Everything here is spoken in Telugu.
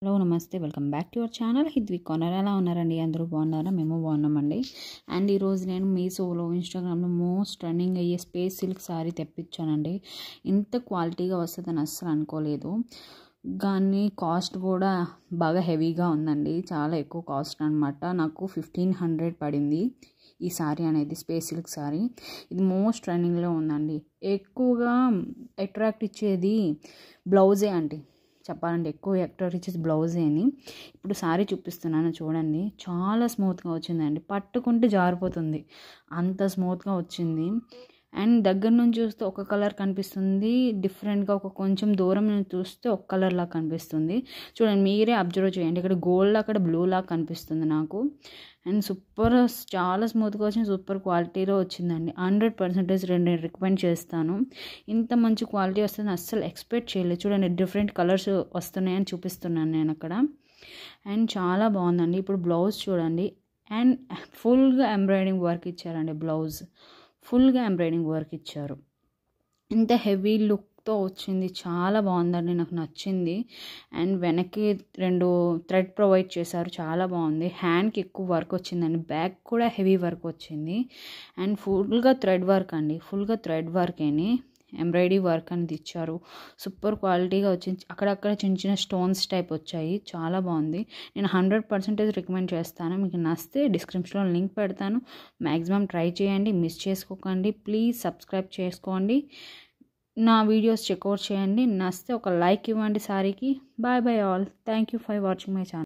హలో నమస్తే welcome back to your channel Hidvi corner. ఎలా ఉన్నారండి? అందరూ బాగున్నారా? మేము బాగున్నామండి. అండ్ ఈరోజు నేను మీషోలో ఇన్స్టాగ్రామ్లో మోస్ట్ రన్నింగ్ అయ్యే స్పేస్ సిల్క్ శారీ తెప్పించానండి. ఇంత క్వాలిటీగా వస్తుందని అస్సలు అనుకోలేదు. కానీ కాస్ట్ కూడా బాగా హెవీగా ఉందండి. చాలా ఎక్కువ కాస్ట్ అనమాట. నాకు 1500 పడింది ఈ శారీ అనేది, స్పేస్ సిల్క్ శారీ. ఇది మోస్ట్ రన్నింగ్లో ఉందండి. ఎక్కువగా అట్రాక్ట్ ఇచ్చేది బ్లౌజే అండి. చెప్పాలంటే ఎక్కువ అట్రాక్ట్ ఇచ్చేది బ్లౌజే అని. ఇప్పుడు శారీ చూపిస్తున్నాను చూడండి. చాలా స్మూత్గా వచ్చిందండి. పట్టుకుంటే జారిపోతుంది, అంత స్మూత్గా వచ్చింది. అండ్ దగ్గర నుంచి చూస్తే ఒక కలర్ కనిపిస్తుంది, డిఫరెంట్గా కొంచెం దూరం నుంచి చూస్తే ఒక కలర్ లాగా కనిపిస్తుంది. చూడండి, మీరే అబ్జర్వ్ చేయండి. ఇక్కడ గోల్డ్, అక్కడ బ్లూ లాగా కనిపిస్తుంది నాకు. అండ్ సూపర్, చాలా స్మూత్గా వచ్చింది, సూపర్ క్వాలిటీలో వచ్చిందండి. 100% రెండు రికమెండ్ చేస్తాను. ఇంత మంచి క్వాలిటీ వస్తుంది అస్సలు ఎక్స్పెక్ట్ చేయలేదు. చూడండి, డిఫరెంట్ కలర్స్ వస్తున్నాయని చూపిస్తున్నాను నేను అక్కడ. అండ్ చాలా బాగుందండి. ఇప్పుడు బ్లౌజ్ చూడండి. అండ్ ఫుల్గా ఎంబ్రాయిడింగ్ వర్క్ ఇచ్చారండి. బ్లౌజ్ ఫుల్గా ఎంబ్రాయిడింగ్ వర్క్ ఇచ్చారు. ఇంత హెవీ లుక్తో వచ్చింది. చాలా బాగుందండి, నాకు నచ్చింది. అండ్ వెనక్కి 2 థ్రెడ్ ప్రొవైడ్ చేశారు, చాలా బాగుంది. హ్యాండ్కి ఎక్కువ వర్క్ వచ్చిందండి. బ్యాక్ కూడా హెవీ వర్క్ వచ్చింది. అండ్ ఫుల్గా థ్రెడ్ వర్క్ అండి, ఫుల్గా థ్రెడ్ వర్కేని ఎంబ్రాయిడరీ వర్క్ అనేది ఇచ్చారు. సూపర్ క్వాలిటీగా వచ్చింది. అక్కడక్కడ చిన్న చిన్న స్టోన్స్ టైప్ వచ్చాయి, చాలా బాగుంది. నేను 100% రికమెండ్ చేస్తాను. మీకు నచ్చితే డిస్క్రిప్షన్లో లింక్ పెడతాను. మ్యాక్సిమం ట్రై చేయండి, మిస్ చేసుకోకండి. ప్లీజ్ సబ్స్క్రైబ్ చేసుకోండి, నా వీడియోస్ చెక్అవుట్ చేయండి. నచ్చితే ఒక లైక్ ఇవ్వండి శారీకి. Bye bye all. Thank you for watching my channel.